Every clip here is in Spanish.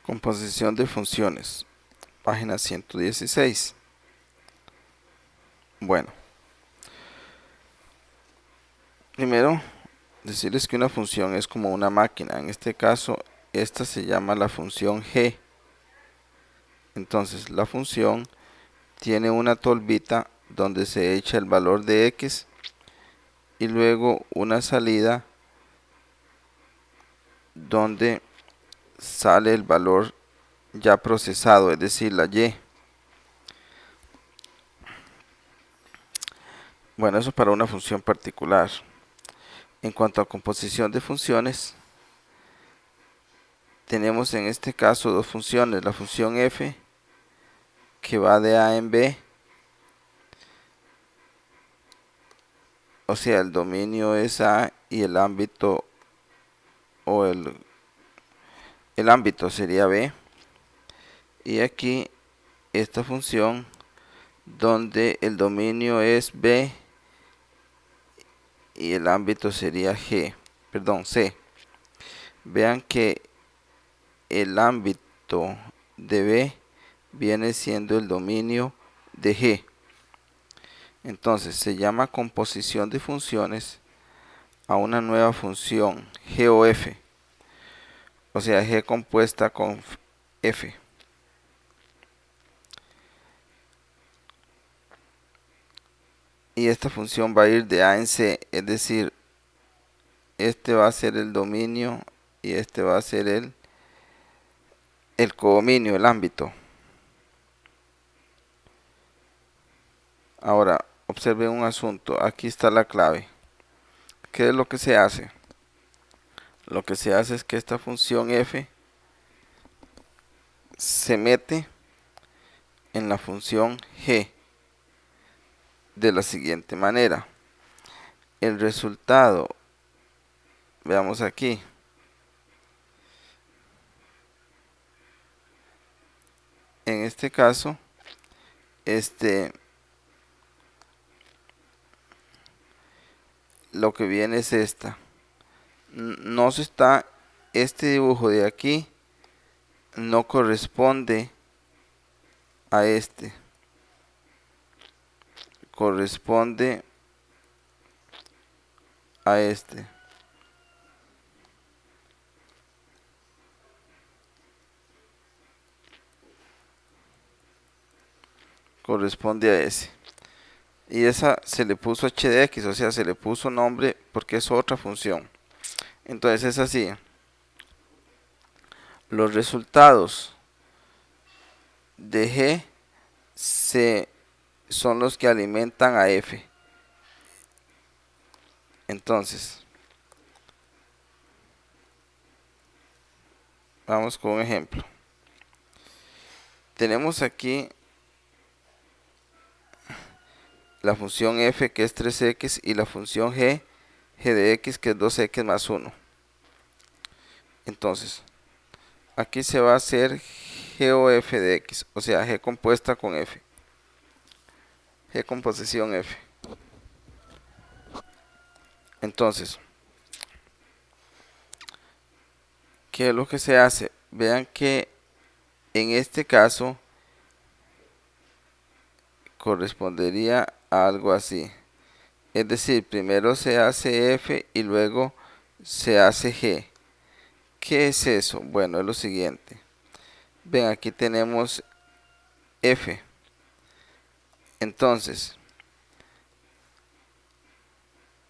Composición de funciones, página 116. Bueno, primero decirles que una función es como una máquina. En este caso, esta se llama la función g. Entonces, la función tiene una tolvita donde se echa el valor de x y luego una salida donde sale el valor ya procesado, es decir, la y. Bueno, eso para una función particular. En cuanto a composición de funciones, tenemos en este caso dos funciones, la función f que va de a en b, o sea, el dominio es a y el ámbito o el ámbito sería b, y aquí esta función donde el dominio es b y el ámbito sería c. Vean que el ámbito de b viene siendo el dominio de g. Entonces se llama composición de funciones a una nueva función g o f, o sea, g compuesta con f. Y esta función va a ir de a en c, es decir, este va a ser el dominio y este va a ser el codominio, el ámbito. Ahora, observen un asunto, aquí está la clave. ¿Qué es lo que se hace? Lo que se hace es que esta función f se mete en la función g de la siguiente manera. El resultado, veamos aquí, en este caso, lo que viene es esta. No se está, este dibujo de aquí no corresponde a este, corresponde a este. Corresponde a ese. Y esa se le puso h de x, o sea, se le puso nombre porque es otra función. Entonces es así. Los resultados de g son los que alimentan a f. Entonces, vamos con un ejemplo. Tenemos aquí la función f que es 3x y la función g de x que es 2x más 1. Entonces, aquí se va a hacer g o f de x, o sea, g compuesta con f. G composición f. Entonces, ¿qué es lo que se hace? Vean que en este caso correspondería a algo así. Es decir, primero se hace f y luego se hace g. ¿Qué es eso? Bueno, es lo siguiente. Ven, aquí tenemos f. Entonces,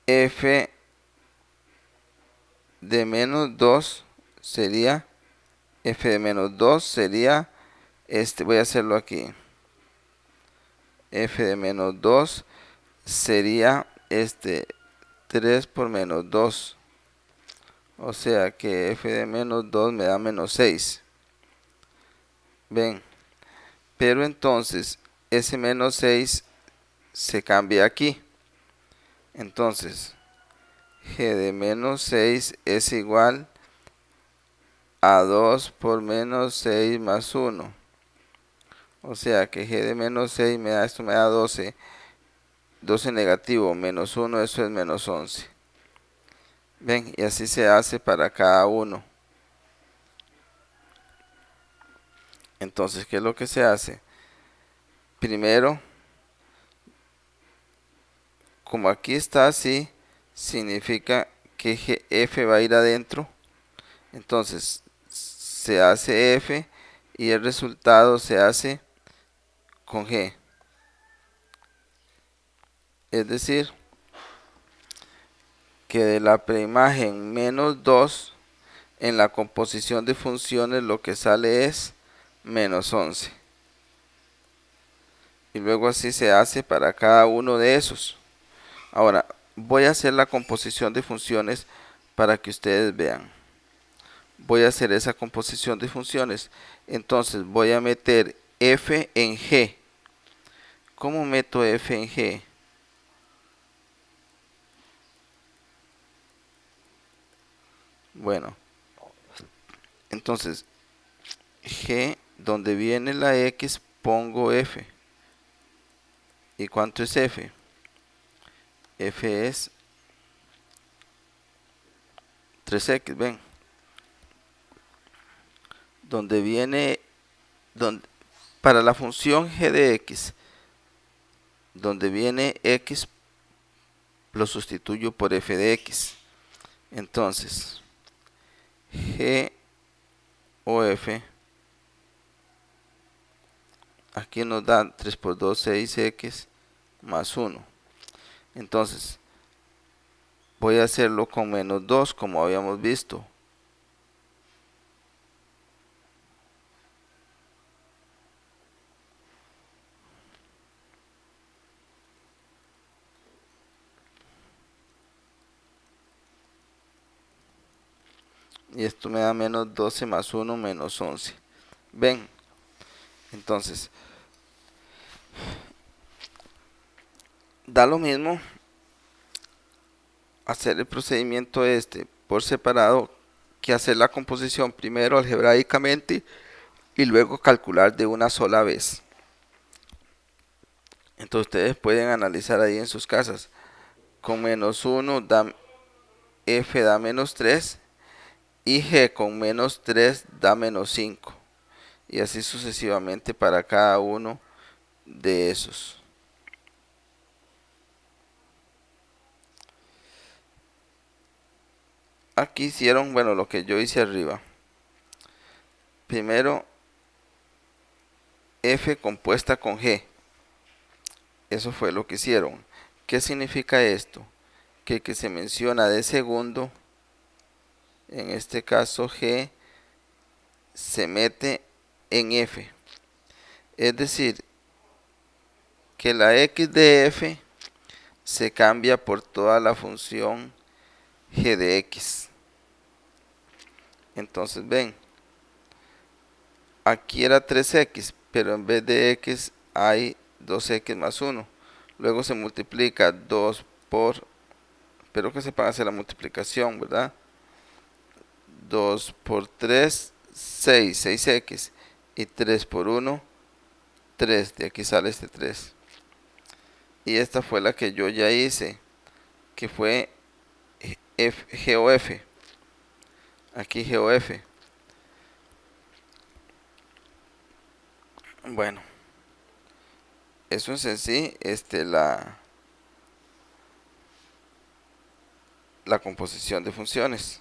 f de menos 2 sería, f de menos 2 sería, voy a hacerlo aquí. F de menos 2 sería 3 por menos 2. O sea que f de menos 2 me da menos 6. Ven, pero entonces ese menos 6 se cambia aquí. Entonces, g de menos 6 es igual a 2 por menos 6 más 1. O sea que g de menos 6 me da, esto me da 12. 12 negativo menos 1, eso es menos 11. Ven, y así se hace para cada uno. Entonces, ¿qué es lo que se hace? Primero, como aquí está así, significa que f va a ir adentro. Entonces, se hace f y el resultado se hace con g. Es decir, que de la preimagen menos 2 en la composición de funciones lo que sale es menos 11. Y luego así se hace para cada uno de esos. Ahora, voy a hacer la composición de funciones para que ustedes vean. Voy a hacer esa composición de funciones. Entonces voy a meter f en g. ¿Cómo meto f en g? Bueno, entonces g, donde viene la x, pongo f. ¿Y cuánto es f? F es 3x, ven. Donde viene, para la función g de x, donde viene x, lo sustituyo por f de x. Entonces, g o f, aquí nos dan 3 por 2, 6x más 1. Entonces, voy a hacerlo con menos 2, como habíamos visto. Y esto me da menos 12 más 1 menos 11. Ven, entonces, da lo mismo hacer el procedimiento este por separado que hacer la composición primero algebraicamente y luego calcular de una sola vez. Entonces ustedes pueden analizar ahí en sus casas. Con menos 1 da f da menos 3 y g con menos 3 da menos 5. Y así sucesivamente para cada uno de esos. Aquí hicieron, bueno, lo que yo hice arriba. Primero, f compuesta con g. Eso fue lo que hicieron. ¿Qué significa esto? Que el que se menciona de segundo, en este caso g, se mete en f. Es decir, que la x de f se cambia por toda la función g de x. Entonces ven, aquí era 3x, pero en vez de x hay 2x más 1. Luego se multiplica 2 por, espero que sepan hacer la multiplicación, ¿verdad? 2 por 3, 6, 6x. Y 3 por 1, 3. De aquí sale este 3. Y esta fue la que yo ya hice, que fue g o f. Aquí g o f. Bueno, eso es en sí la composición de funciones.